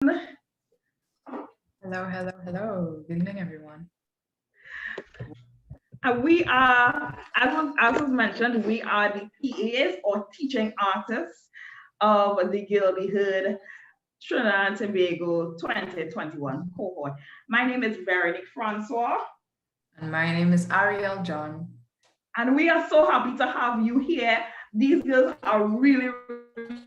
Hello. Good evening, everyone. We are, as was mentioned, we are the TAs or teaching artists of the Gilbyhood Trinidad and Tobago 2021 cohort. My name is Veronique Francois. And my name is Ariel John. And we are so happy to have you here. These girls are really,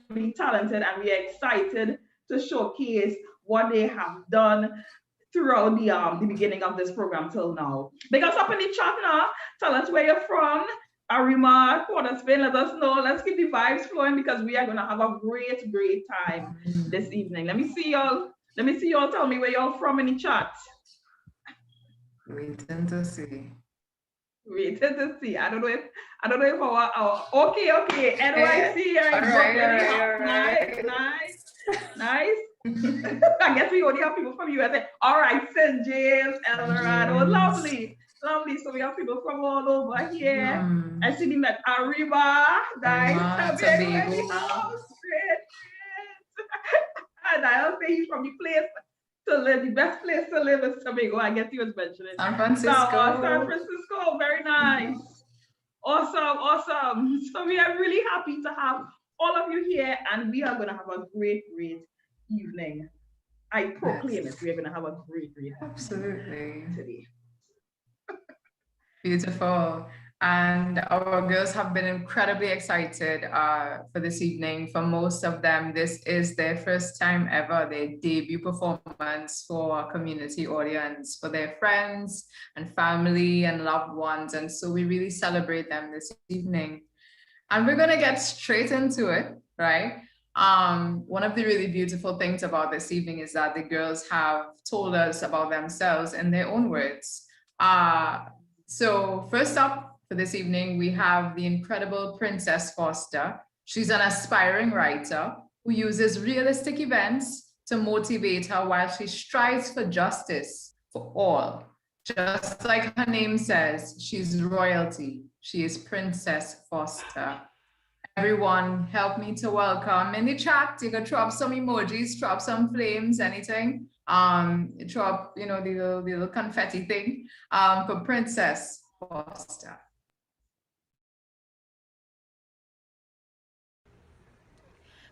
really talented, and we are excited to showcase what they have done throughout the beginning of this program till now. Big us up in the chat now. Tell us where you're from. Arima, Quarter Spain, let us know. Let's keep the vibes flowing because we are gonna have a great, great time this evening. Let me see y'all. Tell me where y'all from in the chat. Waiting to see. I don't know if our okay. NYC, right. Nice. I guess we only have people from USA. All right, St. James, El Dorado, lovely. So we have people from all over here. I see them at Arriba, nice. Tobago. Great. And I'll say he's from the place to live. The best place to live is Tobago. I guess he was mentioning San Francisco. San Francisco, very nice. Awesome. So we are really happy to have all of you here, and we are going to have a great evening. I proclaim it. We're going to have a great Absolutely today. Beautiful. And our girls have been incredibly excited for this evening. For most of them, this is their first time ever, their debut performance for a community audience, for their friends and family and loved ones. And so we really celebrate them this evening. And we're going to get straight into it, right? One of the really beautiful things about this evening is that the girls have told us about themselves in their own words. So first up for this evening, we have the incredible Princess Foster. She's an aspiring writer who uses realistic events to motivate her while she strives for justice for all. Just like her name says, she's royalty. She is Princess Foster. Everyone, help me to welcome in the chat. You can drop some emojis, drop some flames, anything. Drop, the little confetti thing for Princess Foster.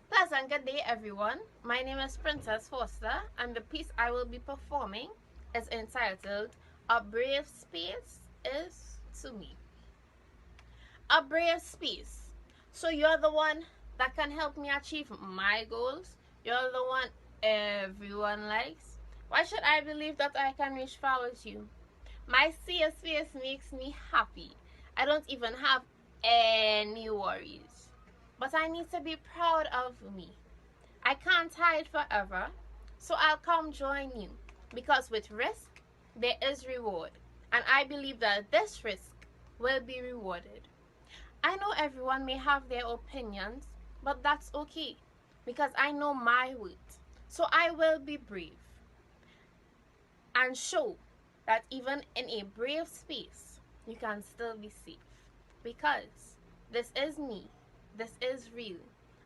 Pleasant good day, everyone. My name is Princess Foster, and the piece I will be performing is entitled "A Brave Space Is to Me." A brave space. So you're the one that can help me achieve my goals. You're the one everyone likes. Why should I believe that I can reach far with you? My safe space makes me happy. I don't even have any worries. But I need to be proud of me. I can't hide forever, so I'll come join you. Because with risk, there is reward. And I believe that this risk will be rewarded. I know everyone may have their opinions, but that's okay. Because I know my worth. So I will be brave. And show that even in a brave space, you can still be safe. Because this is me. This is real.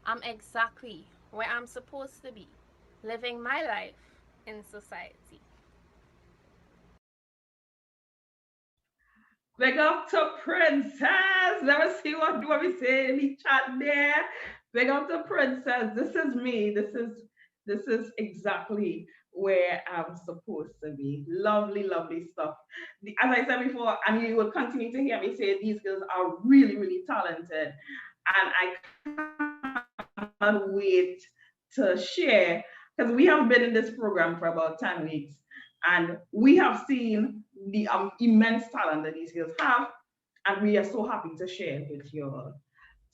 I'm exactly where I'm supposed to be, living my life in society. Big up to Princess. Let me see what we say in the chat there. Big up to Princess. This is me. This is exactly where I'm supposed to be. Lovely stuff. As I said before, and you will continue to hear me say, these girls are really, really talented. And I can't wait to share, because we have been in this program for about 10 weeks, and we have seen the immense talent that these girls have, and we are so happy to share it with you all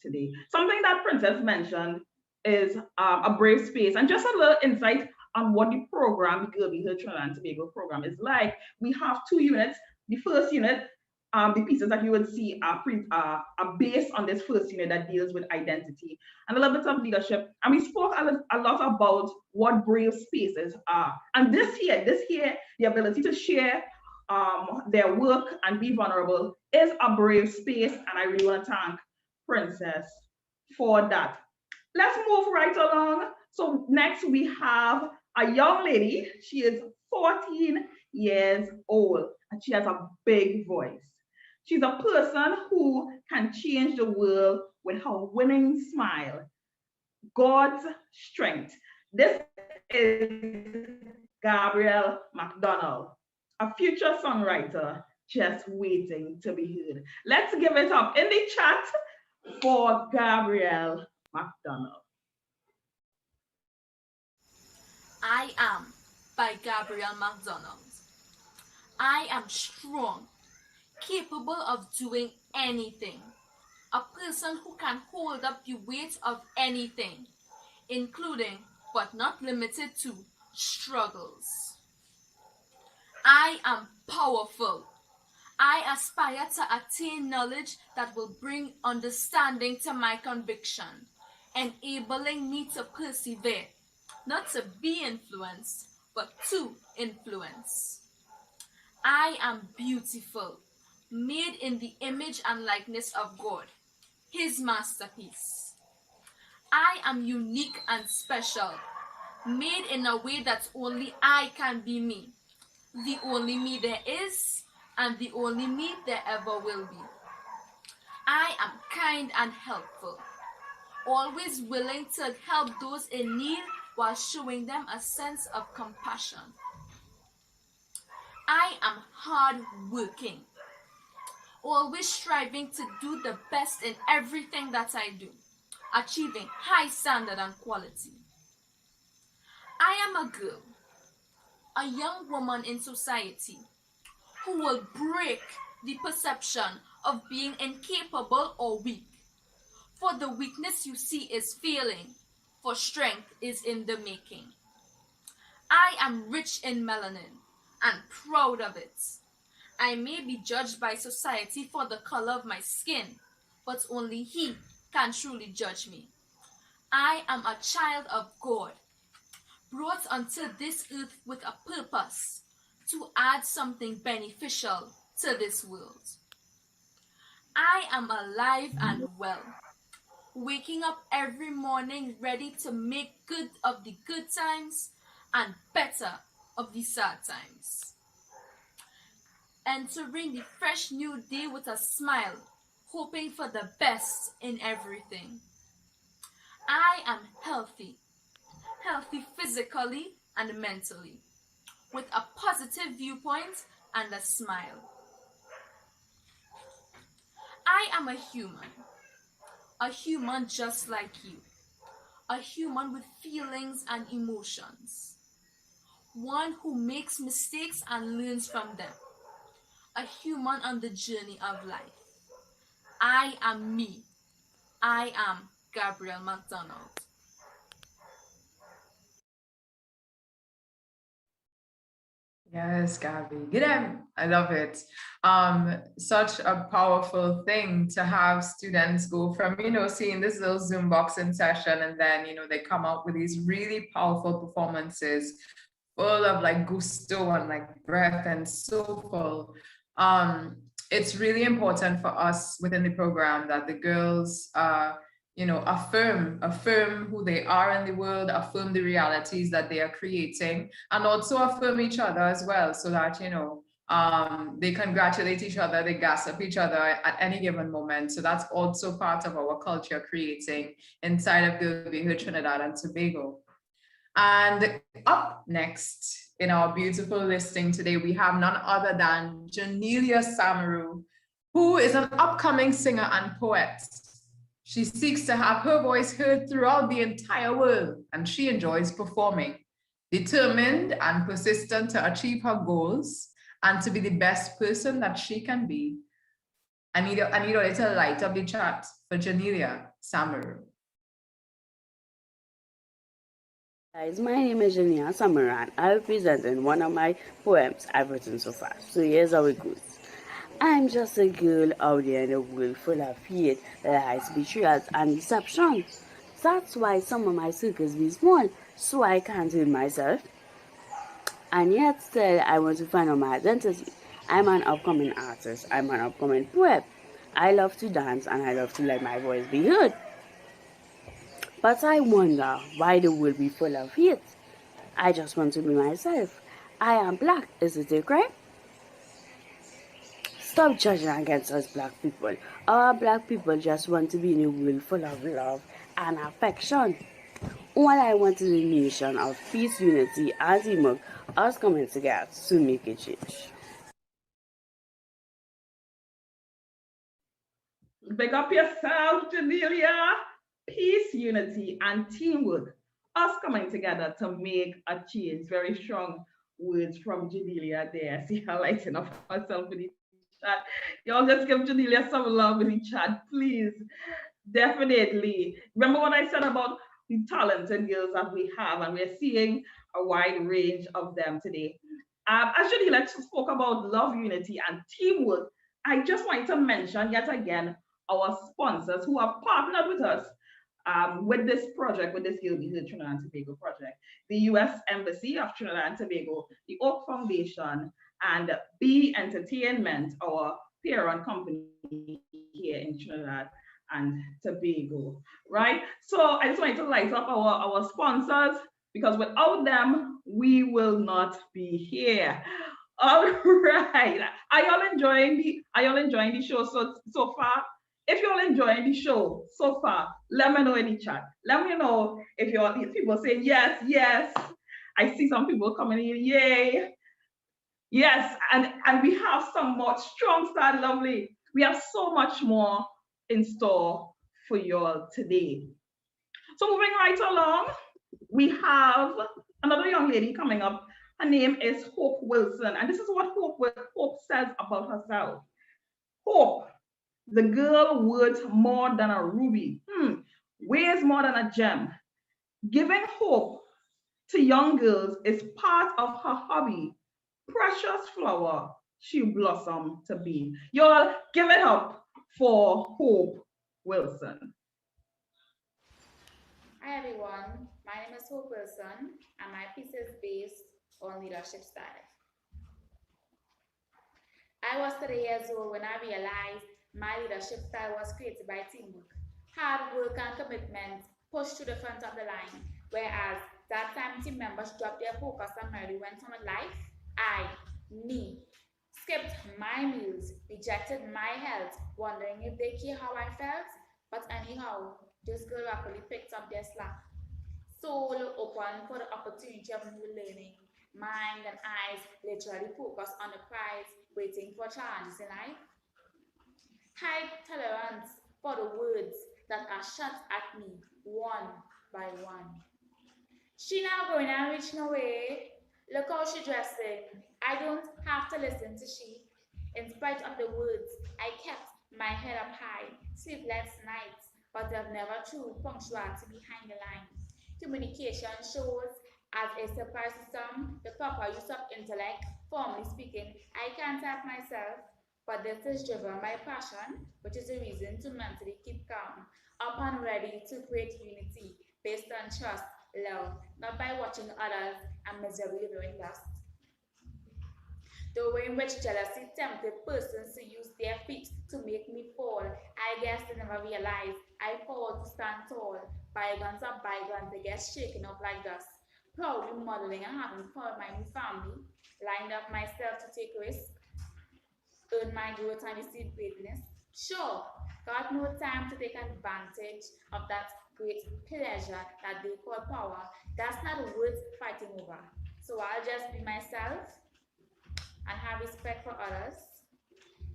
today. Something that Princess mentioned is a brave space, and just a little insight on what the program, the Gilbyhood Trinidad and Tobago program, is like. We have 2 units. The first unit, the pieces that you will see are based on this first unit that deals with identity and a little bit of leadership. And we spoke a lot about what brave spaces are. And this here, the ability to share their work and be vulnerable is a brave space. And I really want to thank Princess for that. Let's move right along. So next we have a young lady. She is 14 years old and she has a big voice. She's a person who can change the world with her winning smile. God's strength. This is Gabrielle McDonald, a future songwriter just waiting to be heard. Let's give it up in the chat for Gabrielle McDonald. I Am by Gabrielle McDonald. I am strong, capable of doing anything. A person who can hold up the weight of anything, including, but not limited to, struggles. I am powerful. I aspire to attain knowledge that will bring understanding to my conviction, enabling me to persevere, not to be influenced, but to influence. I am beautiful, made in the image and likeness of God, His masterpiece. I am unique and special, made in a way that only I can be me, the only me there is, and the only me there ever will be. I am kind and helpful, always willing to help those in need while showing them a sense of compassion. I am hardworking, always striving to do the best in everything that I do, achieving high standard and quality. I am a girl, a young woman in society who will break the perception of being incapable or weak. For the weakness you see is failing, for strength is in the making. I am rich in melanin and proud of it. I may be judged by society for the color of my skin, but only He can truly judge me. I am a child of God, brought onto this earth with a purpose, to add something beneficial to this world. I am alive and well, waking up every morning ready to make good of the good times and better of the sad times. Entering the fresh new day with a smile, hoping for the best in everything. I am healthy physically and mentally, with a positive viewpoint and a smile. I am a human just like you, a human with feelings and emotions, one who makes mistakes and learns from them, a human on the journey of life. I am me. I am Gabrielle McDonald. Yes, Gabby. Good. I love it. Such a powerful thing to have students go from, seeing this little Zoom boxing session, and then, they come out with these really powerful performances full of like gusto and like breath and soulful. It's really important for us within the program that the girls affirm who they are in the world, affirm the realities that they are creating, and also affirm each other as well, so that they congratulate each other, they gossip each other at any given moment. So that's also part of our culture creating inside of Girl Trinidad and Tobago. And up next in our beautiful listing today, we have none other than Janelia Samaru, who is an upcoming singer and poet. She seeks to have her voice heard throughout the entire world, and she enjoys performing, determined and persistent to achieve her goals and to be the best person that she can be. I need a little light up the chat for Janelia Samaru. Guys, my name is Janelia Samaru, and I'll be presenting one of my poems I've written so far. So here's how it goes. I'm just a girl out there in a world full of hate, lies, betrayals, and deception. That's why some of my circles be small, so I can't heal myself. And yet still, I want to find out my identity. I'm an upcoming artist. I'm an upcoming poet. I love to dance, and I love to let my voice be heard. But I wonder why the world be full of hate. I just want to be myself. I am black. Is it a crime? Stop judging against us black people. Our black people just want to be in a world full of love and affection. All I want is a nation of peace, unity, and teamwork, us coming together to make a change. Big up yourself, Jadelia. Peace, unity, and teamwork. Us coming together to make a change. Very strong words from Jadelia there. See her lighting up herself in the chat. Y'all just give Jadelia some love in the chat, please. Definitely. Remember what I said about the talented girls that we have, and we're seeing a wide range of them today. As Jadelia spoke about love, unity, and teamwork, I just want to mention yet again our sponsors who have partnered with us with this project, with this Girl Be Heard Trinidad and Tobago project. The U.S. Embassy of Trinidad and Tobago, the Oak Foundation, and B Entertainment, our parent company here in Trinidad and Tobago, right? So I just wanted to light up our sponsors, because without them, we will not be here. All right. Are y'all enjoying the show so far? If you're enjoying the show so far, let me know in the chat. Let me know if people saying yes, yes. I see some people coming in, yay. Yes, and we have some more strong start, lovely. We have so much more in store for y'all today. So moving right along, we have another young lady coming up. Her name is Hope Wilson, and this is what Hope says about herself. Hope, the girl worth more than a ruby, weighs more than a gem. Giving hope to young girls is part of her hobby. Precious flower she blossomed to be. Y'all give it up for Hope Wilson. Hi everyone, my name is Hope Wilson and my piece is based on leadership style. I was 3 years old when I realized my leadership style was created by teamwork. Hard work and commitment pushed to the front of the line, whereas that time team members dropped their focus and merely went on with life. Me, skipped my meals, rejected my health, wondering if they care how I felt. But anyhow, this girl rapidly picked up their slack. Soul open for the opportunity of new learning. Mind and eyes literally focused on the prize, waiting for challenges in life. High tolerance for the words that are shot at me one by one. She now going and reach no way. Look how she dressing. I don't have to listen to she. In spite of the words, I kept my head up high, sleepless nights, but I've never true punctuality behind the line. Communication shows as a surprise to some, the proper use of intellect. Formally speaking, I can't help myself, but this is driven by passion, which is a reason to mentally keep calm, up and ready to create unity based on trust, love, not by watching others and miserably living lust. The way in which jealousy tempted persons to use their feet to make me fall, I guess they never realized I fall to stand tall. Bygones are bygones, they get shaken up like dust. Proudly modeling and having fun with my new family, lined up myself to take risks, earn my growth and receive greatness. Sure, got no time to take advantage of that great pleasure that they call power. That's not worth fighting over. So I'll just be myself and have respect for others,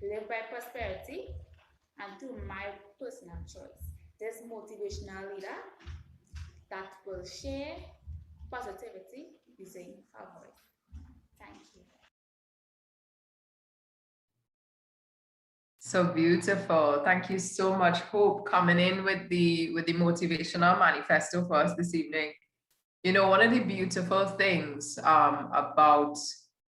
live by prosperity, and do my personal choice. This motivational leader that will share positivity using her voice. Thank you. So beautiful. Thank you so much, Hope, coming in with the motivational manifesto for us this evening. You know, one of the beautiful things about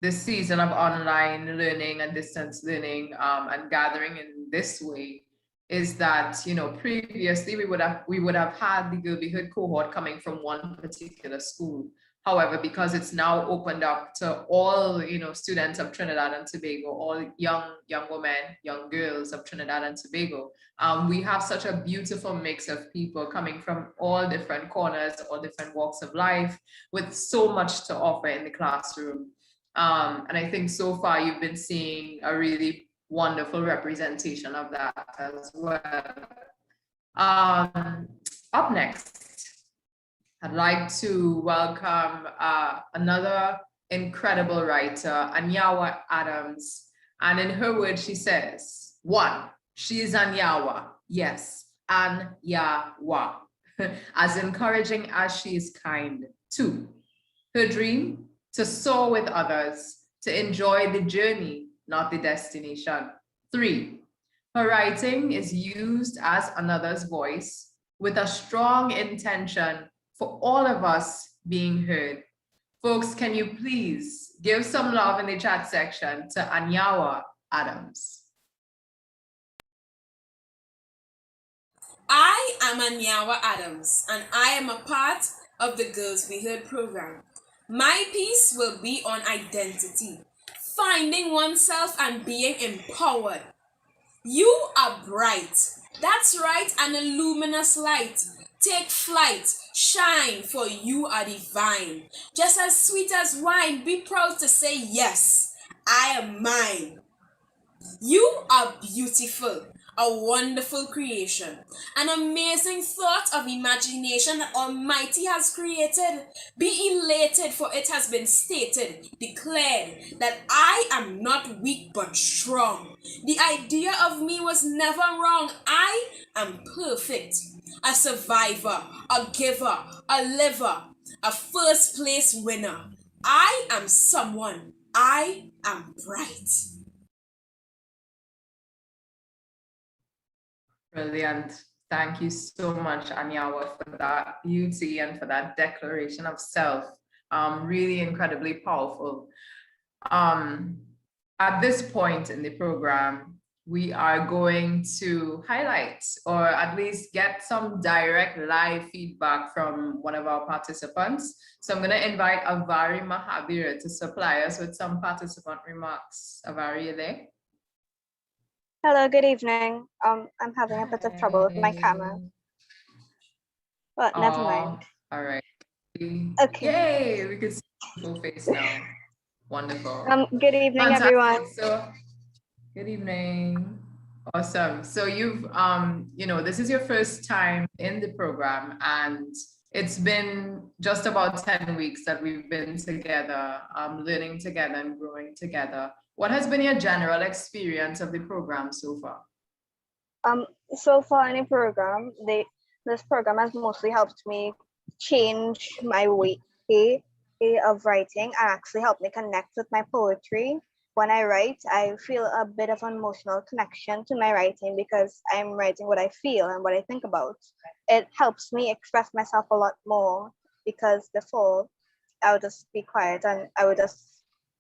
this season of online learning and distance learning and gathering in this way is that, you know, previously we would have had the Girl Be Heard cohort coming from one particular school. However, because it's now opened up to all, students of Trinidad and Tobago, all young women, young girls of Trinidad and Tobago, we have such a beautiful mix of people coming from all different corners, all different walks of life, with so much to offer in the classroom. And I think so far you've been seeing a really wonderful representation of that as well. Up next, I'd like to welcome another incredible writer, Anyawa Adams. And in her words, she says, 1, she is Anyawa. Yes, Anyawa. As encouraging as she is kind. 2, her dream, to soar with others, to enjoy the journey, not the destination. 3, her writing is used as another's voice with a strong intention for all of us being heard. Folks, can you please give some love in the chat section to Anyawa Adams? I am Anyawa Adams, and I am a part of the Girls We Heard program. My piece will be on identity, finding oneself and being empowered. You are bright. That's right, an luminous light. Take flight, shine, for you are divine. Just as sweet as wine, be proud to say yes, I am mine. You are beautiful, a wonderful creation, an amazing thought of imagination that Almighty has created. Be elated, for it has been stated, declared, that I am not weak but strong. The idea of me was never wrong. I am perfect, a survivor, a giver, a liver, a first place winner. I am someone. I am bright. Brilliant. Thank you so much, Anyawa, for that beauty and for that declaration of self. Really incredibly powerful. At this point in the program, we are going to highlight, or at least get some direct live feedback from one of our participants. So I'm going to invite Avari Mahabir to supply us with some participant remarks. Avari, you there? Hello, good evening. I'm having a bit of trouble with my camera, but never mind. All right. Okay. Yay, we can see your full face now. Wonderful. Good evening, Fantastic. everyone. So, good evening. Awesome. So you've, this is your first time in the program, and it's been just about 10 weeks that we've been together, learning together and growing together. What has been your general experience of the program so far? So far in the program, this program has mostly helped me change my way of writing and actually helped me connect with my poetry. When I write, I feel a bit of an emotional connection to my writing because I'm writing what I feel and what I think about. It helps me express myself a lot more, because before I would just be quiet and I would just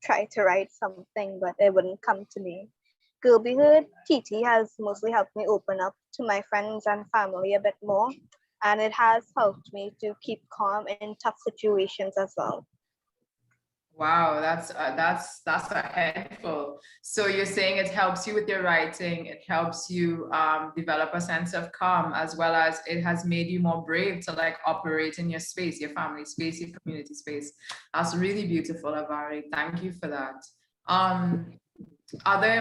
try to write something, but it wouldn't come to me. Girl Be Heard TT has mostly helped me open up to my friends and family a bit more, and it has helped me to keep calm in tough situations as well. Wow, that's a handful. So you're saying it helps you with your writing, it helps you develop a sense of calm, as well as it has made you more brave to like operate in your space, your family space, your community space. That's really beautiful, Avari. Thank you for that.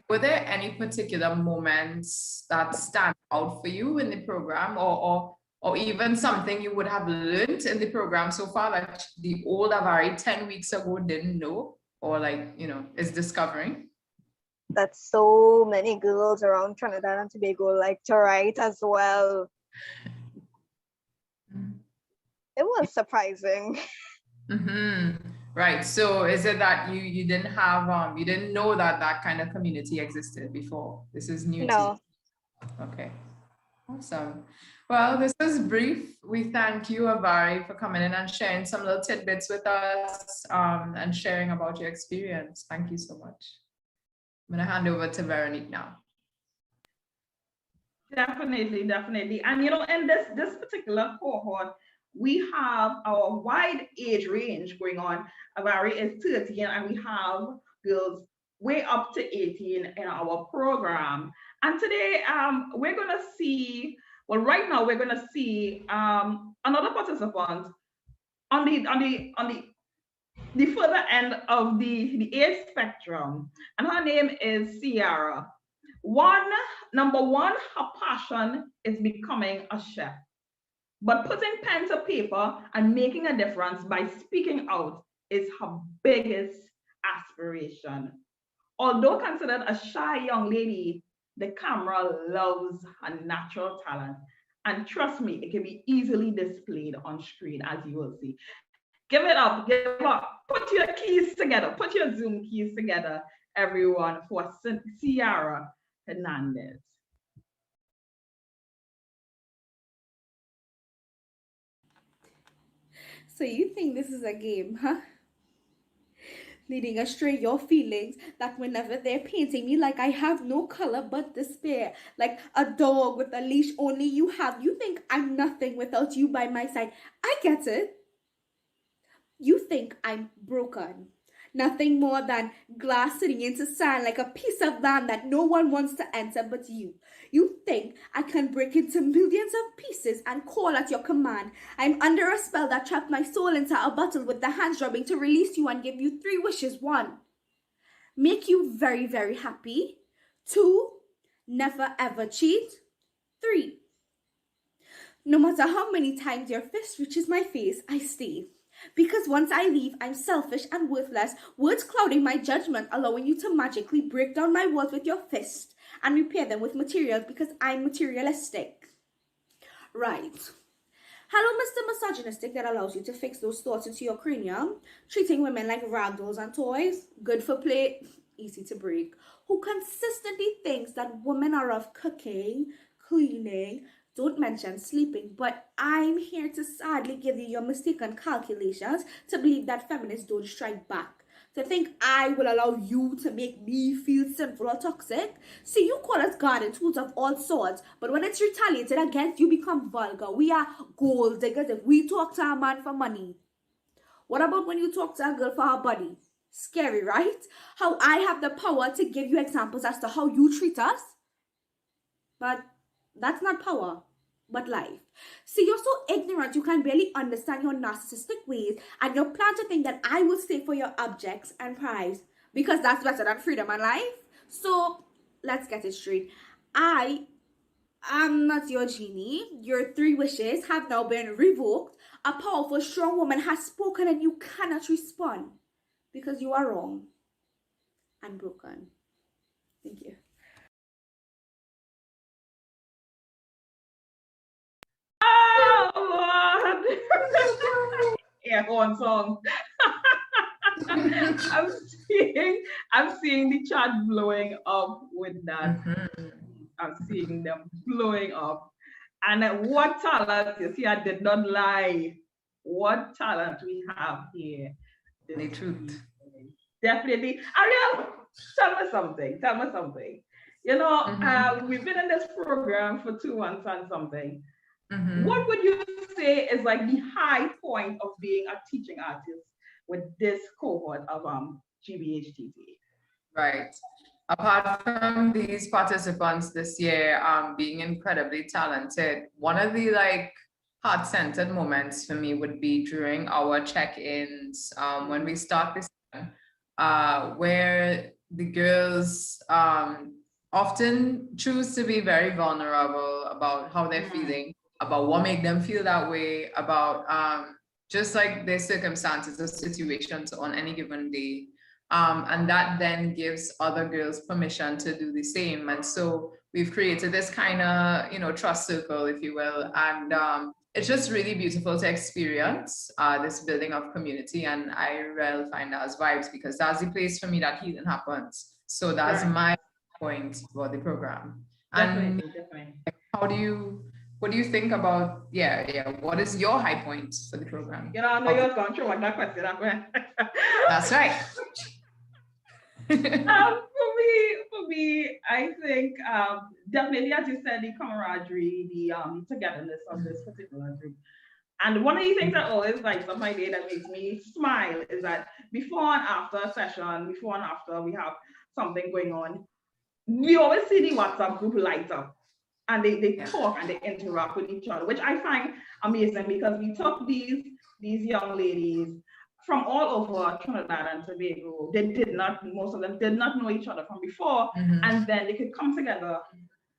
Were there any particular moments that stand out for you in the program, or even something you would have learned in the program so far that the old Avari 10 weeks ago didn't know, or is discovering? That so many girls around Trinidad and Tobago like to write as well. It was surprising. Right. So is it that you didn't have you didn't know that kind of community existed before? This is new. No. To you. Okay. Awesome. Well, this is brief. We thank you, Avari, for coming in and sharing some little tidbits with us and sharing about your experience. Thank you so much. I'm going to hand over to Veronique now. Definitely. And in this particular cohort, we have our wide age range going on. Avari is 13, and we have girls way up to 18 in our program. And today, we're gonna see. Well, right now we're gonna see another participant on the further end of the age spectrum, and her name is Sierra. Number one, her passion is becoming a chef. But putting pen to paper and making a difference by speaking out is her biggest aspiration. Although considered a shy young lady, the camera loves her natural talent. And trust me, it can be easily displayed on screen, as you will see. Give it up, give up. Put your keys together, put your Zoom keys together, everyone, for Sierra Hernandez. So you think this is a game, huh? Leading astray your feelings that whenever they're painting me like I have no color but despair, like a dog with a leash only you have. You think I'm nothing without you by my side. I get it. You think I'm broken. Nothing more than glass sitting into sand like a piece of land that no one wants to enter but you. You think I can break into millions of pieces and call at your command. I'm under a spell that trapped my soul into a bottle with the hands rubbing to release you and give you 3 wishes. 1, make you very, very happy. 2, never ever cheat. 3, no matter how many times your fist reaches my face, I stay. Because once I leave, I'm selfish and worthless, words clouding my judgment, allowing you to magically break down my words with your fist and repair them with materials because I'm materialistic. Right. Hello, Mr. Misogynistic that allows you to fix those thoughts into your cranium, treating women like ragdolls and toys, good for play, easy to break, who consistently thinks that women are of cooking, cleaning, don't mention sleeping, but I'm here to sadly give you your mistaken calculations to believe that feminists don't strike back. To think I will allow you to make me feel sinful or toxic. See, you call us garden tools of all sorts, but when it's retaliated against, you become vulgar. We are gold diggers if we talk to a man for money. What about when you talk to a girl for her body? Scary, right? How I have the power to give you examples as to how you treat us. But that's not power, but life. See, you're so ignorant you can barely understand your narcissistic ways, and you plan to think that I will stay for your objects and prize because that's better than freedom and life. So let's get it straight. I am not your genie. Your 3 wishes have now been revoked. A powerful, strong woman has spoken and you cannot respond because you are wrong and broken. Thank you. Oh, Lord. Yeah, one song. I'm seeing the chat blowing up with that. I'm seeing them blowing up. And what talent, you see, I did not lie. What talent we have here. The truth. Definitely. Ariel, tell me something. You know, we've been in this program for 2 months and something. What would you say is like the high point of being a teaching artist with this cohort of GBHTT? Right. Apart from these participants this year being incredibly talented, one of the heart-centered moments for me would be during our check-ins when we start this where the girls often choose to be very vulnerable about how they're feeling, about what made them feel that way, about just like their circumstances or situations on any given day. And that then gives other girls permission to do the same. And so we've created this kind of, trust circle, if you will. And it's just really beautiful to experience this building of community. And I really find that as vibes because that's the place for me that healing happens. So that's my point for the program. And definitely. What do you think about, what is your high point for the program? I know you're going through that question. That's right. For me, I think definitely, as you said, the camaraderie, the togetherness of this particular group. And one of the things that always lights up my day that makes me smile is that before and after a session, before and after we have something going on, we always see the WhatsApp group light up and they talk and they interact with each other, which I find amazing because we took these young ladies from all over Trinidad and Tobago. Most of them did not know each other from before, and then they could come together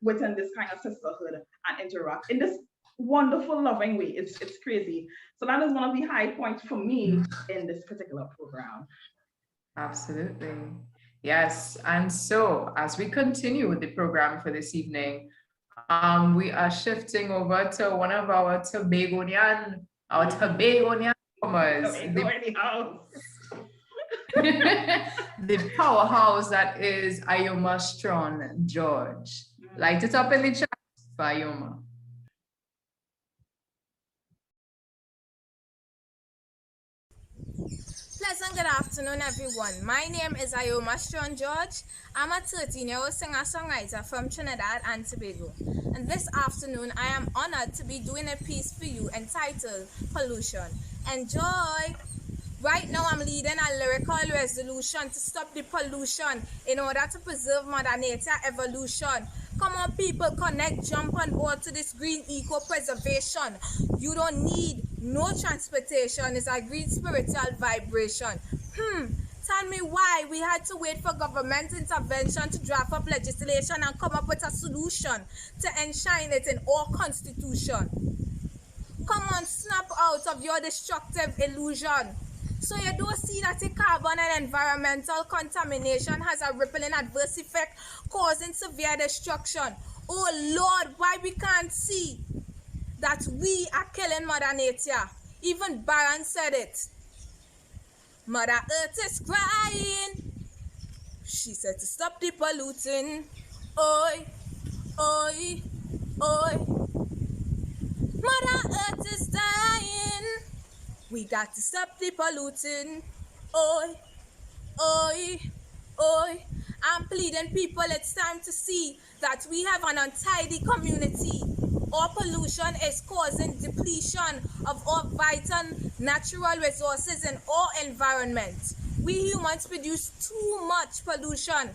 within this kind of sisterhood and interact in this wonderful, loving way. It's crazy. So that is one of the high points for me in this particular program. Absolutely. Yes. And so as we continue with the program for this evening, we are shifting over to one of our Tobagonian performers. The powerhouse that is Ayoma Strong George. Light it up in the chat for Ayoma. Pleasant good afternoon, everyone. My name is Ayoma Strong George. I'm a 13-year-old singer-songwriter from Trinidad and Tobago. And this afternoon, I am honored to be doing a piece for you entitled Pollution. Enjoy! Right now, I'm leading a lyrical resolution to stop the pollution in order to preserve Mother Nature evolution. Come on, people, connect, jump on board to this green eco-preservation. You don't need no transportation. It's a green spiritual vibration. Tell me why we had to wait for government intervention to draft up legislation and come up with a solution to enshrine it in our constitution. Come on, snap out of your destructive illusion. So you don't see that the carbon and environmental contamination has a rippling adverse effect causing severe destruction. Oh Lord, why we can't see that we are killing Mother Nature? Even Baron said it. Mother Earth is crying. She said to stop the polluting. Oi, oi, oi. Mother Earth is dying. We got to stop the polluting. Oi, oi, oi. I'm pleading, people, it's time to see that we have an untidy community. All pollution is causing depletion of all vital natural resources in our environment. We humans produce too much pollution.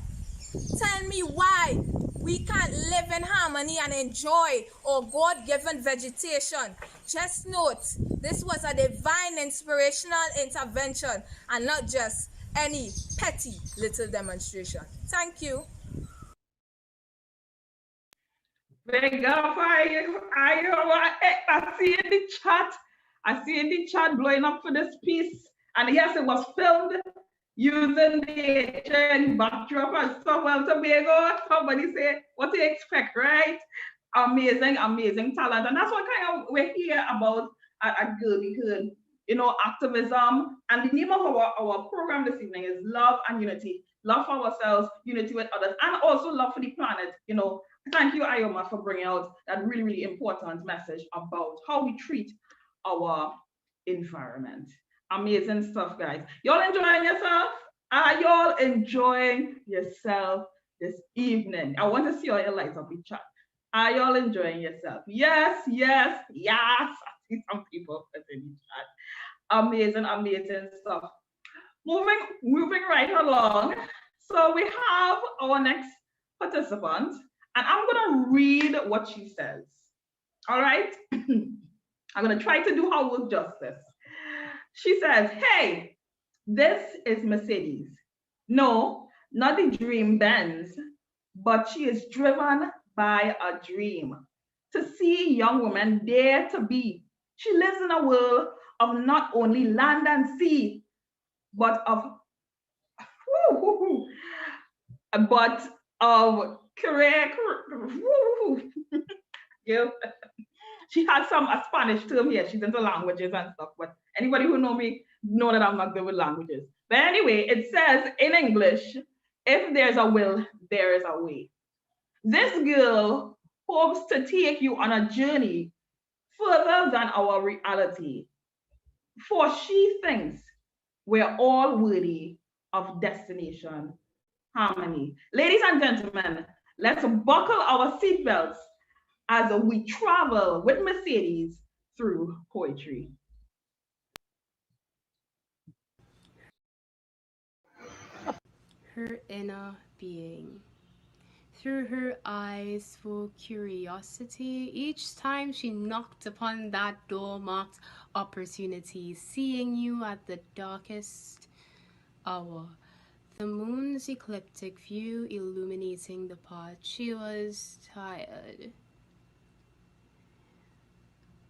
Tell me why we can't live in harmony and enjoy our God-given vegetation. Just note, this was a divine inspirational intervention and not just any petty little demonstration. Thank you. Big up, I see in the chat. I see in the chat blowing up for this piece. And yes, it was filmed using nature and backdrop and stuff. Well, Tobago, somebody say, what do you expect, right? Amazing, amazing talent. And that's what kind of we're here about at Girl Be Heard, you know, activism. And the name of our program this evening is Love and Unity. Love for ourselves, unity with others, and also love for the planet. You know, thank you, Ayoma, for bringing out that really, really important message about how we treat our environment. Amazing stuff, guys. Y'all enjoying yourself? Are y'all enjoying yourself this evening? I want to see all your lights up in chat. Are y'all enjoying yourself? Yes, yes, yes. I see some people in the chat. Amazing, amazing stuff. Moving right along. So we have our next participant, and I'm gonna read what she says. All right. I'm gonna try to do her work justice. She says, hey, this is Mercedes. No, not the dream Benz, but she is driven by a dream to see young women dare to be. She lives in a world of not only land and sea, but of career. She has a Spanish term here. She's into languages and stuff, but anybody who know me know that I'm not good with languages. But anyway, it says in English, if there's a will, there is a way. This girl hopes to take you on a journey further than our reality, for she thinks we're all worthy of destination harmony. Ladies and gentlemen, let's buckle our seatbelts as we travel with Mercedes through poetry. Her inner being. Through her eyes full curiosity, each time she knocked upon that door marked opportunity, seeing you at the darkest hour. The moon's ecliptic view illuminating the path. She was tired.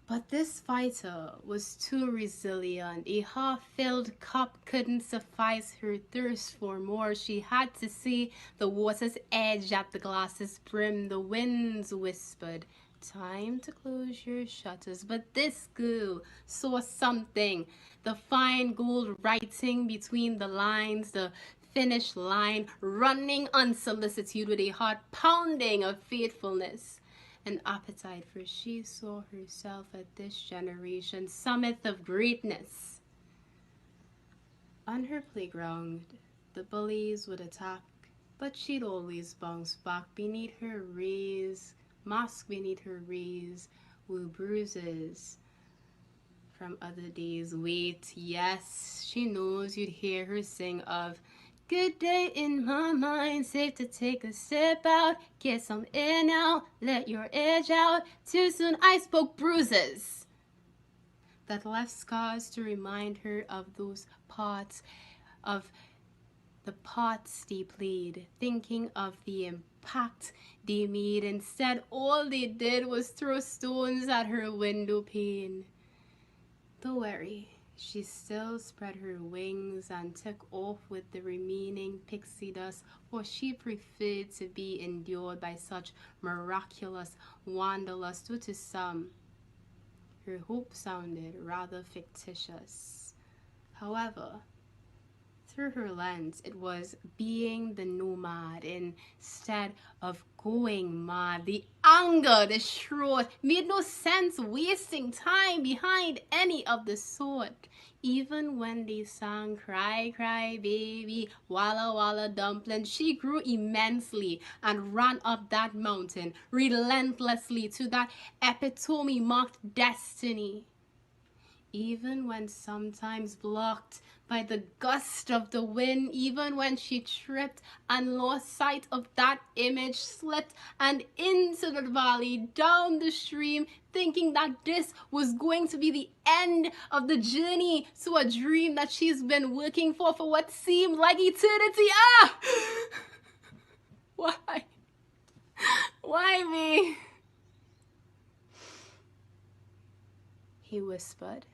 But this fighter was too resilient. A half-filled cup couldn't suffice her thirst for more. She had to see the water's edge at the glass's brim. The winds whispered, "Time to close your shutters." But this girl saw something. The fine gold writing between the lines, the finish line, running unsolicited with a heart pounding of faithfulness. An appetite, for she saw herself at this generation's summit of greatness. On her playground, the bullies would attack, but she'd always bounce back. Beneath her rays, mask beneath her rays, were bruises from other days. Wait, yes, she knows you'd hear her sing of "Good day in my mind, safe to take a step out, get some air now, let your edge out. Too soon I spoke bruises." That left scars to remind her of those parts, of the parts they played, thinking of the impact they made. Instead, all they did was throw stones at her window pane. Don't worry. She still spread her wings and took off with the remaining pixie dust, for she preferred to be endured by such miraculous wanderlust, though to some, her hope sounded rather fictitious. However, through her lens, it was being the nomad instead of going mad. The anger, the shroud, made no sense wasting time behind any of the sort. Even when they sang "Cry, Cry, Baby, Walla Walla Dumpling," she grew immensely and ran up that mountain relentlessly to that epitome marked destiny. Even when sometimes blocked by the gust of the wind, even when she tripped and lost sight of that image, slipped and into the valley, down the stream, thinking that this was going to be the end of the journey to a dream that she's been working for what seemed like eternity. Ah! Why? Why me? He whispered.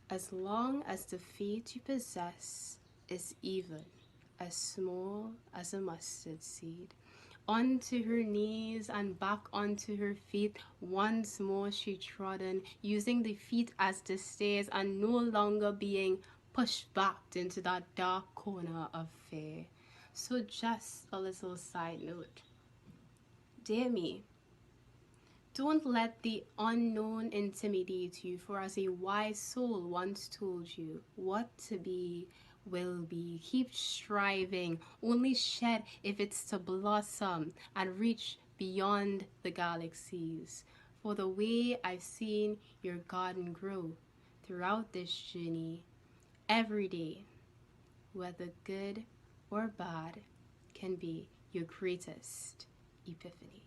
As long as the fate you possess is even as small as a mustard seed. Onto her knees and back onto her feet. Once more she trodden, using the feet as the stairs and no longer being pushed back into that dark corner of fear. So just a little side note. Dear me, don't let the unknown intimidate you, for as a wise soul once told you, what to be will be. Keep striving, only shed if it's to blossom and reach beyond the galaxies. For the way I've seen your garden grow throughout this journey, every day, whether good or bad, can be your greatest epiphany.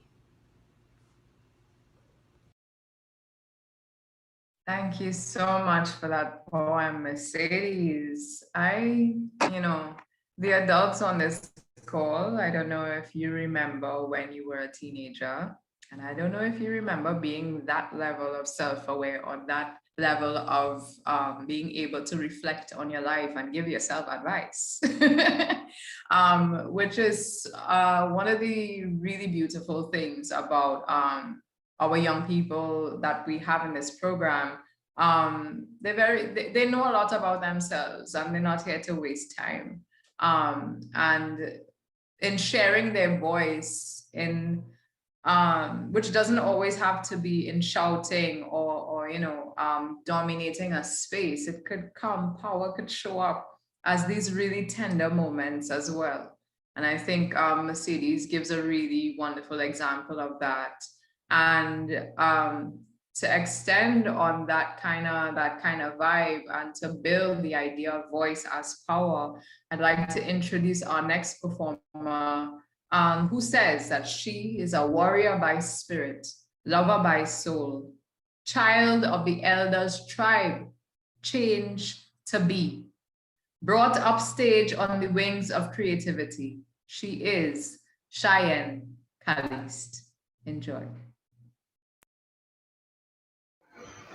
Thank you so much for that poem, Mercedes. The adults on this call, I don't know if you remember when you were a teenager, and I don't know if you remember being that level of self-aware or that level of being able to reflect on your life and give yourself advice, which is one of the really beautiful things about our young people that we have in this program. They know a lot about themselves and they're not here to waste time. And in sharing their voice in which doesn't always have to be in shouting or dominating a space. It could come, power could show up as these really tender moments as well. And I think Mercedes gives a really wonderful example of that. And to extend on that kind of vibe and to build the idea of voice as power, I'd like to introduce our next performer, who says that she is a warrior by spirit, lover by soul, child of the elders tribe, change to be, brought upstage on the wings of creativity. She is Cheyenne CALLISTE. Enjoy.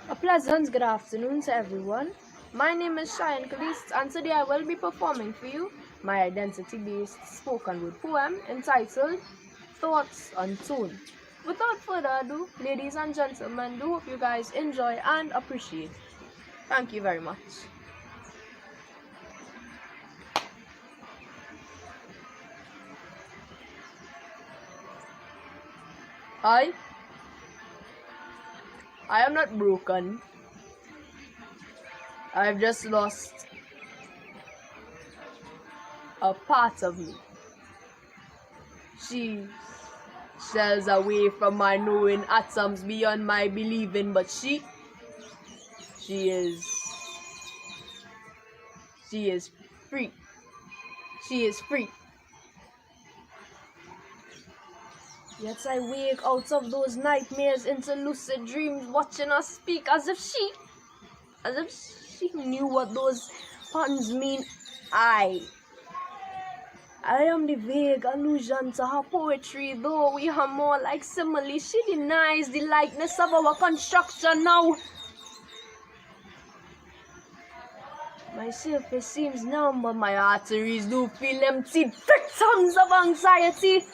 A pleasant good afternoon to everyone. My name is Cheyenne CALLISTE, and today I will be performing for you my identity-based spoken word poem entitled Thoughts Untold. Without further ado, ladies and gentlemen, do hope you guys enjoy and appreciate. Thank you very much. I am not broken. I've just lost a part of me. She shells away from my knowing, atoms beyond my believing, but she is free. She is free. Yet I wake out of those nightmares into lucid dreams, watching her speak as if she knew what those puns mean. I am the vague allusion to her poetry, though we are more like simile. She denies the likeness of our construction now. My surface seems numb, but my arteries do feel emptied. Victims of anxiety.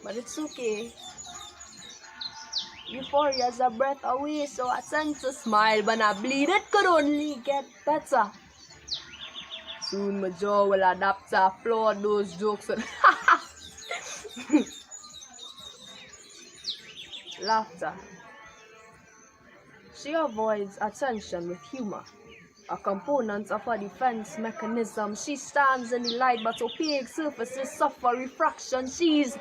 But it's okay. Euphoria's a breath away, so I tend to smile when I bleed. It could only get better. Soon my jaw will adapt to applaud those jokes with laughter. She avoids attention with humor, a component of her defense mechanism. She stands in the light, but opaque surfaces suffer refraction. She's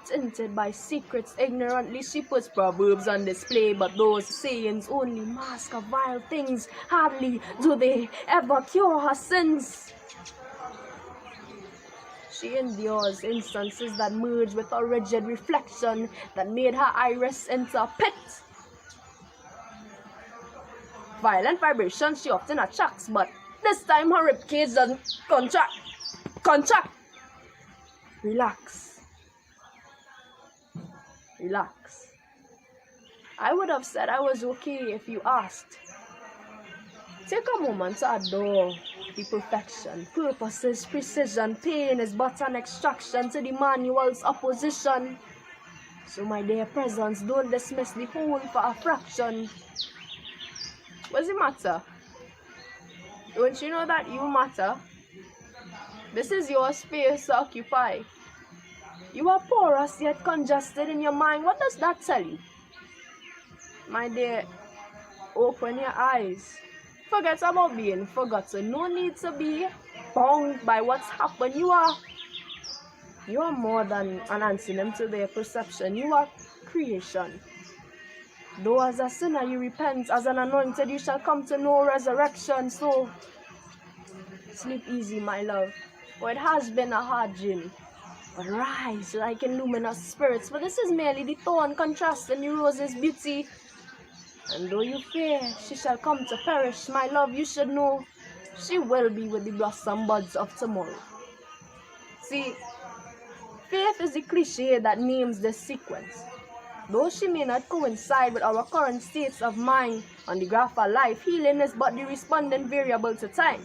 tinted by secrets. Ignorantly she puts proverbs on display, but those sayings only mask her vile things. Hardly do they ever cure her sins. She endures instances that merge with a rigid reflection that made her iris into a pit. Violent vibrations she often attracts, but this time her ribcage doesn't contract. Relax. Relax. I would have said I was okay if you asked. Take a moment to adore the perfection, purposes, precision. Pain is but an extraction to the manual's opposition. So my dear presence, don't dismiss the whole for a fraction. What's the matter? Don't you know that you matter? This is your space to occupy. You are porous yet congested in your mind. What does that tell you? My dear, open your eyes. Forget about being forgotten. No need to be bound by what's happened. You are more than an antonym to their perception. You are creation. Though as a sinner you repent, as an anointed you shall come to know resurrection. So sleep easy, my love, for it has been a hard journey. But rise like in luminous spirits, for this is merely the thorn contrasting the rose's beauty. And though you fear she shall come to perish, my love, you should know she will be with the blossom buds of tomorrow. See, faith is the cliche that names this sequence. Though she may not coincide with our current states of mind on the graph of life, healing is but the respondent variable to time.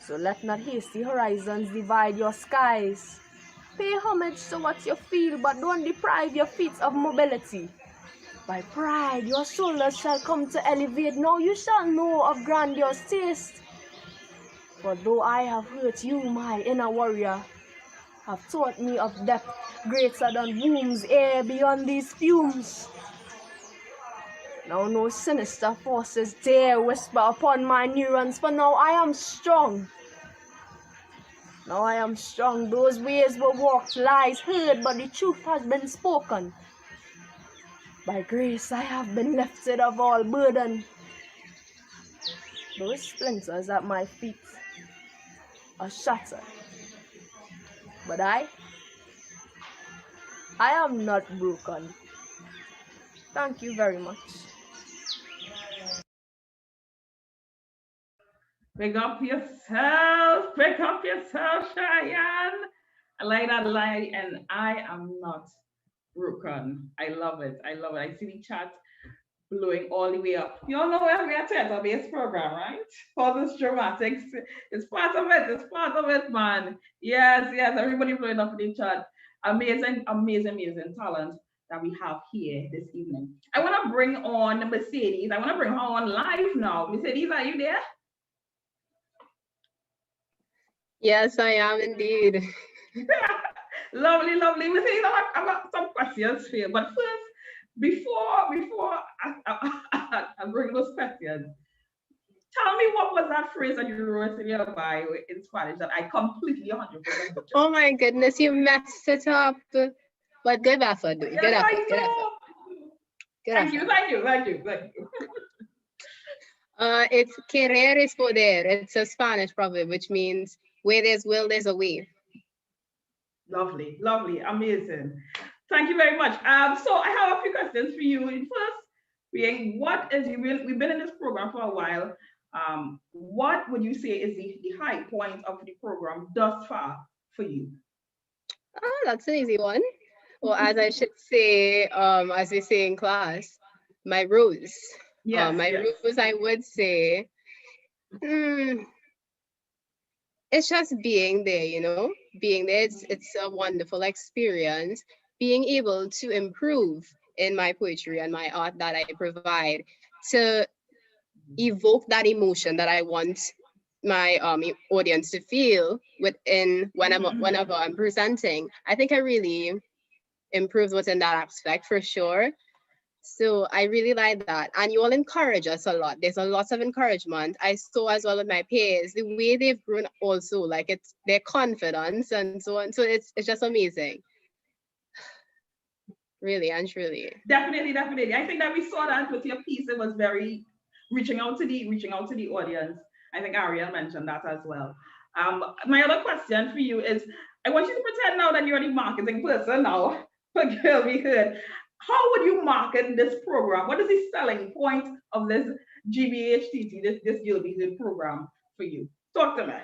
So let not hasty horizons divide your skies. Pay homage to what you feel, but don't deprive your feet of mobility. By pride your shoulders shall come to elevate. Now you shall know of grandiose taste. For though I have hurt you, my inner warrior, have taught me of depth greater than womb's air beyond these fumes. Now no sinister forces dare whisper upon my neurons, for now I am strong. Now I am strong. Those ways were walked, lies heard, but the truth has been spoken. By grace I have been lifted of all burden. Those splinters at my feet are shattered. But I am not broken. Thank you very much. Pick up yourself, Cheyenne. I like that line, and I am not broken. I love it. I love it. I see the chat blowing all the way up. You all know we're a theater-based program, right? For this dramatics, it's part of it. It's part of it, man. Yes, yes. Everybody blowing up in the chat. Amazing, amazing, amazing talent that we have here this evening. I want to bring on Mercedes. I want to bring her on live now. Mercedes, are you there? Yes, I am indeed. Lovely, lovely. Mercedes, I've got some questions for you. But first, before I bring those questions, tell me what was that phrase that you wrote in your bio in Spanish that I completely 100% butchered? Oh my goodness, you messed it up. But good effort, dude. Good effort. Good effort. Thank you. It's querer es poder. It's a Spanish proverb, which means where there's will, there's a way. Lovely, lovely, amazing. Thank you very much. So I have a few questions for you. First, being we've been in this program for a while. What would you say is the high point of the program thus far for you? Oh, that's an easy one. Well, as I should say, as we say in class, my rose. Yes, rose, I would say, it's just being there, you know, being there. It's a wonderful experience, being able to improve in my poetry and my art that I provide to evoke that emotion that I want my audience to feel within whenever I'm presenting. I think I really improved within that aspect for sure. So I really like that. And you all encourage us a lot. There's a lot of encouragement. I saw as well with my peers, the way they've grown also, like it's their confidence and so on. So it's just amazing. Really and truly. Definitely. I think that we saw that with your piece. It was very reaching out to the audience. I think Ariel mentioned that as well. My other question for you is, I want you to pretend now that you're the marketing person now for Girl Be Heard. How would you market this program? What is the selling point of this GBHTT, this Girl Be Heard program for you? Talk to me.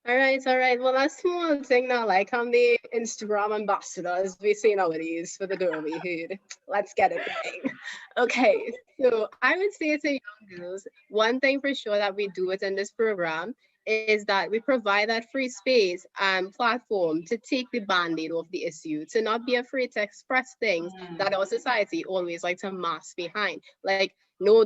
All right. Well, a small thing now, like I'm the Instagram ambassador, as we say nowadays, for the Girl Be Heard. Let's get it going. Okay, so I would say to young girls, one thing for sure that we do within this program is that we provide that free space and platform to take the band-aid off the issue, to not be afraid to express things that our society always like to mask behind. Like, no,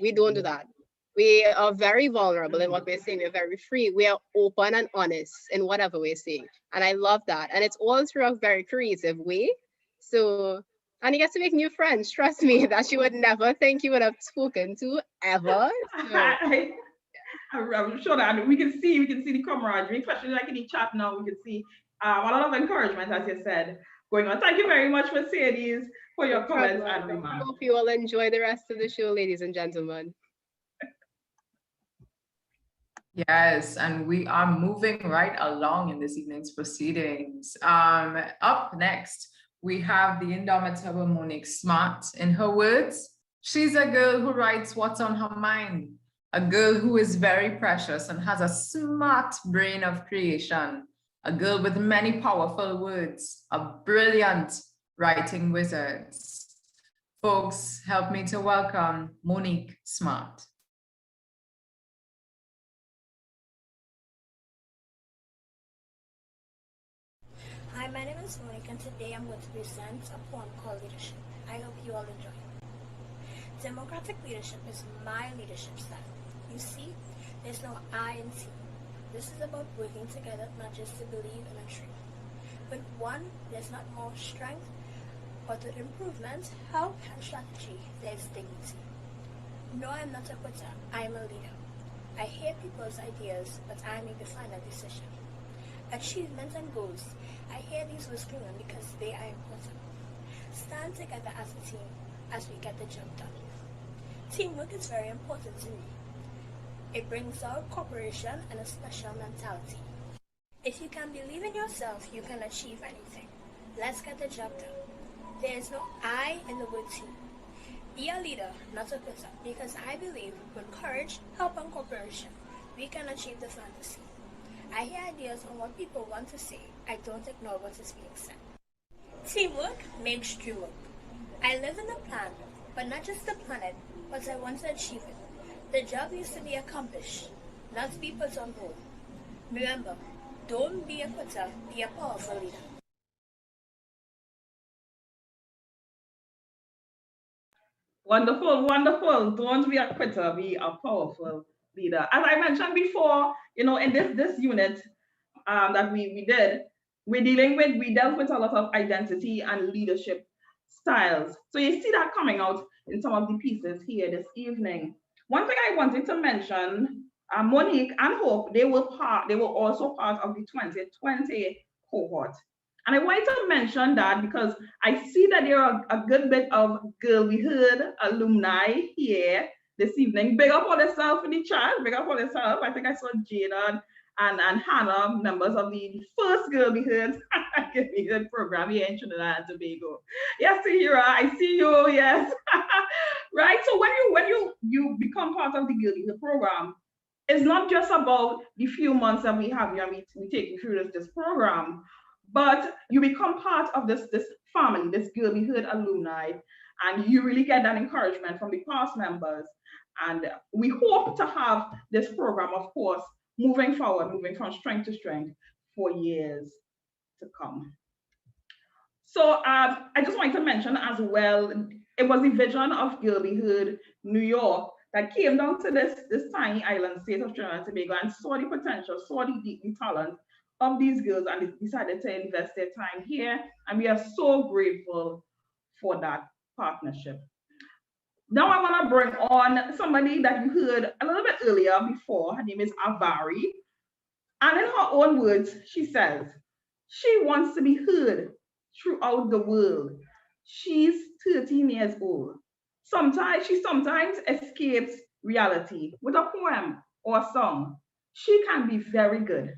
we don't do that. We are very vulnerable in what we're saying. We're very free. We are open and honest in whatever we're saying. And I love that. And it's all through a very creative way. So, and you get to make new friends. Trust me, that you would never think you would have spoken to ever. So, I'm sure that we can see the camaraderie, especially like in the chat now. We can see a lot of encouragement, as you said, going on. Thank you very much, Mercedes, for your comments and remarks. Hope you all enjoy the rest of the show, ladies and gentlemen. Yes, and we are moving right along in this evening's proceedings. Up next, we have the indomitable Monique Smart. In her words, she's a girl who writes what's on her mind, a girl who is very precious and has a smart brain of creation, a girl with many powerful words, a brilliant writing wizard. Folks, help me to welcome Monique Smart. Hi, my name is Monique, and today I'm going to present a poem called Leadership. I hope you all enjoy. Democratic leadership is my leadership style. You see, there's no I in team. This is about working together, not just to believe in a dream. With one, there's not more strength, but with improvement, help, and strategy, there's dignity. No, I'm not a quitter, I'm a leader. I hear people's ideas, but I make the final decision. Achievements and goals. I hear these whispering because they are important. Stand together as a team as we get the job done. Teamwork is very important to me. It brings out cooperation and a special mentality. If you can believe in yourself, you can achieve anything. Let's get the job done. There is no I in the word team. Be a leader, not a quitter, because I believe with courage, help, and cooperation, we can achieve the fantasy. I hear ideas on what people want to say. I don't ignore what is being said. Teamwork makes dream work. I live in the plan, but not just to plan it, but I want to achieve it. The job needs to be accomplished, not to be put on hold. Remember, don't be a quitter, be a powerful leader. Wonderful, wonderful. Don't be a quitter, be a powerful leader. As I mentioned before, in this unit that we did, we dealt with a lot of identity and leadership styles. So you see that coming out in some of the pieces here this evening. One thing I wanted to mention, Monique and Hope, they were also part of the 2020 cohort. And I wanted to mention that because I see that there are a good bit of Girl We Heard alumni here this evening. Big up on yourself in the chat, big up on yourself. I think I saw Jada and Hannah, members of the first Girl We Heard program here in Trinidad and Tobago. Yes, Sahira, I see you, yes. Right, so when you become part of the Girl We Heard program, it's not just about the few months that we have here, we take you through this program, but you become part of this family, this Girl We Heard alumni, and you really get that encouragement from the past members. And we hope to have this program, of course, moving forward, moving from strength to strength for years to come. So I just wanted to mention as well, it was the vision of Girl We Heard New York that came down to this tiny island state of Trinidad and Tobago and saw the potential, saw the talent of these girls, and they decided to invest their time here. And we are so grateful for that partnership. Now I want to bring on somebody that you heard a little bit earlier before. Her name is Avari. And in her own words, she says, she wants to be heard throughout the world. She's 13 years old. She sometimes escapes reality with a poem or a song. She can be very good.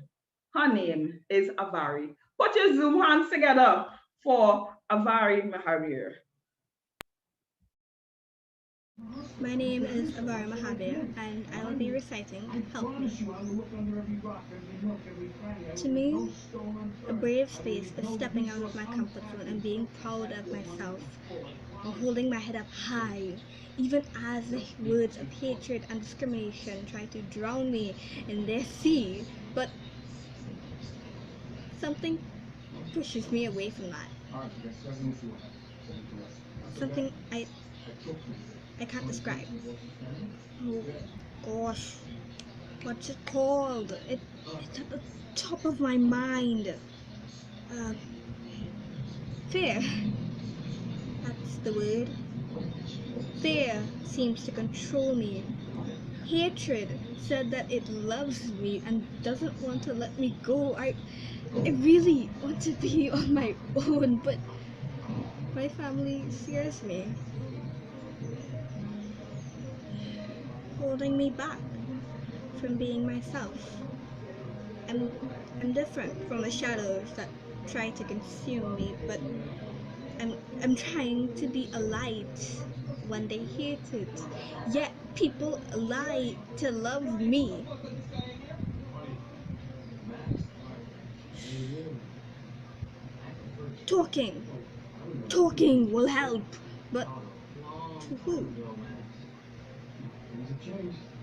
Her name is Avari. Put your Zoom hands together for Avari Mahavir. My name is Avari Mahavir, and I will be reciting Help Me. To me, a brave space is stepping out of my comfort zone and being proud of myself, and holding my head up high, even as the words of hatred and discrimination try to drown me in their sea. But something pushes me away from that. Something I can't describe. Oh gosh, what's it called? It's at the top of my mind. Fear. That's the word. Fear seems to control me. Hatred said that it loves me and doesn't want to let me go. I really want to be on my own, but my family fears me, holding me back from being myself. I'm different from the shadows that try to consume me, but I'm trying to be a light when they hate it. Yet people lie to love me. Talking will help, but to who?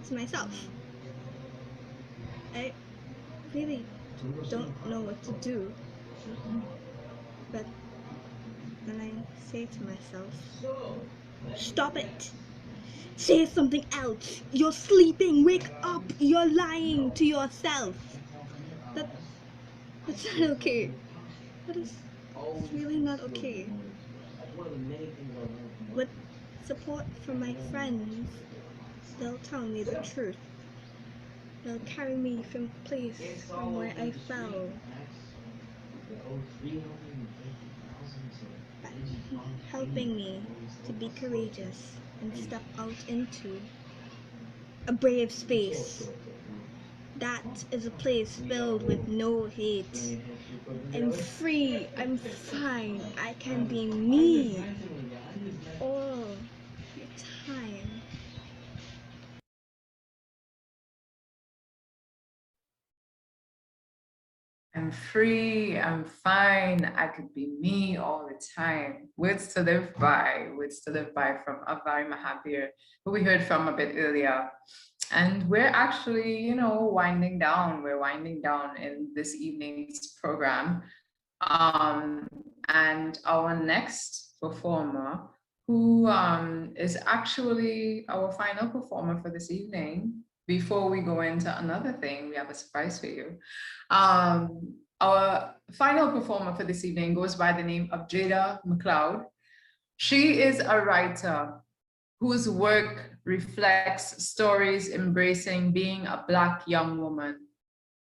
To myself. I really don't know what to do, but then I say to myself, stop it! Say something else! You're sleeping! Wake up! You're lying to yourself! That's not okay. It's really not okay. With support from my friends, they'll tell me the truth. They'll carry me from place from where I fell. Helping me to be courageous and step out into a brave space. That is a place filled with no hate. I'm free, I'm fine, I can be me all the time. I'm free, I'm fine, I could be me all the time. Words to live by from Avari Mahabir, who we heard from a bit earlier. And we're actually, you know, winding down. We're winding down in this evening's program. And our next performer, who is actually our final performer for this evening. Before we go into another thing, we have a surprise for you. Our final performer for this evening goes by the name of JADA MCLEOD. She is a writer whose work reflects stories embracing being a Black young woman.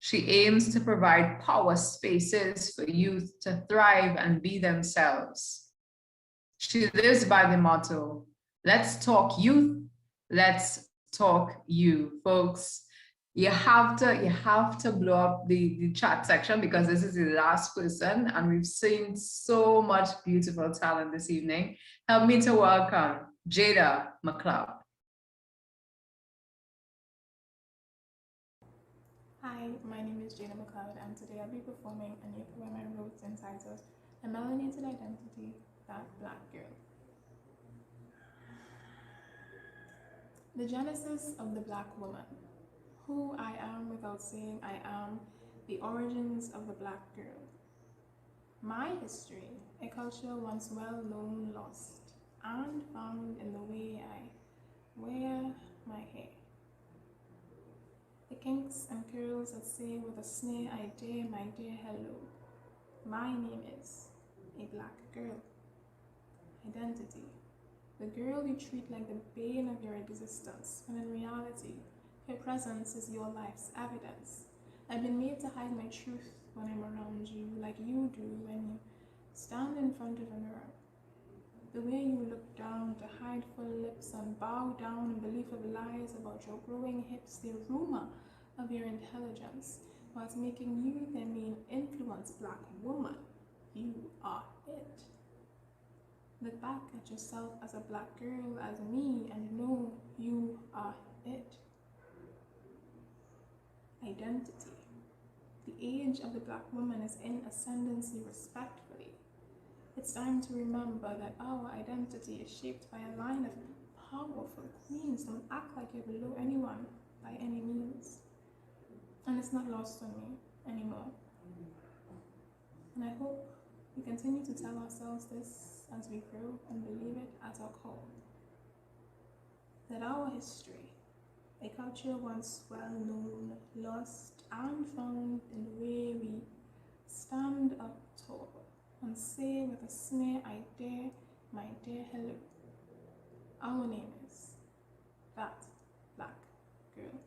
She aims to provide power spaces for youth to thrive and be themselves. She lives by the motto, let's talk youth, let's talk you. Folks, you have to blow up the chat section because this is the last person and we've seen so much beautiful talent this evening. Help me to welcome JADA MCLEOD. Hi, my name is JADA MCLEOD and today I'll be performing a new poem I wrote entitled A Melanated Identity, That Black Girl. The genesis of the Black woman, who I am without saying I am, the origins of the Black girl. My history, a culture once well known, lost, and found in the way I wear my hair. The kinks and curls that say with a sneer I dare my dear hello. My name is a Black girl. Identity. The girl you treat like the bane of your existence, when in reality, her presence is your life's evidence. I've been made to hide my truth when I'm around you, like you do when you stand in front of a mirror. The way you look down to hide full lips and bow down in belief of lies about your growing hips, the rumor of your intelligence, whilst making you the main influence Black woman. You are it. Look back at yourself as a Black girl, as me, and know you are it. Identity. The age of the Black woman is in ascendancy respectfully. It's time to remember that our identity is shaped by a line of powerful queens. Don't act like you're below anyone by any means. And it's not lost on me anymore. And I hope we continue to tell ourselves this as we grow and believe it at our core. That our history, a culture once well known, lost and found in the way we stand up tall and say with a sneer, I dare my dear hello. Our name is that Black girl.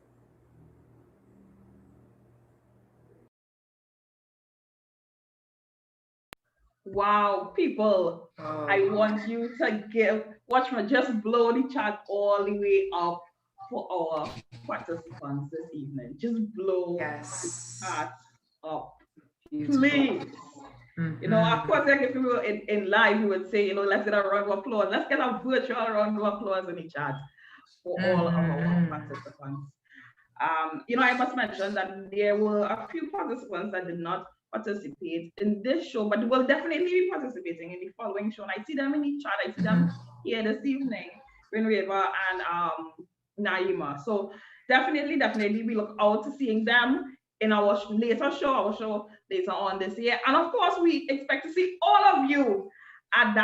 Wow, people, I want you to watch me just blow the chat all the way up for our participants this evening. Just blow the chat up, please. You know, of course, like if we were in live, we would say, you know, let's get a round of applause. Let's get a virtual round of applause in the chat for all of our participants. You know, I must mention that there were a few participants that did not participate in this show, but will definitely be participating in the following show. And I see them in the chat. I see them here this evening, Renreva and Naima. So definitely, we look out to seeing them in our later show, later on this year. And of course, we expect to see all of you at that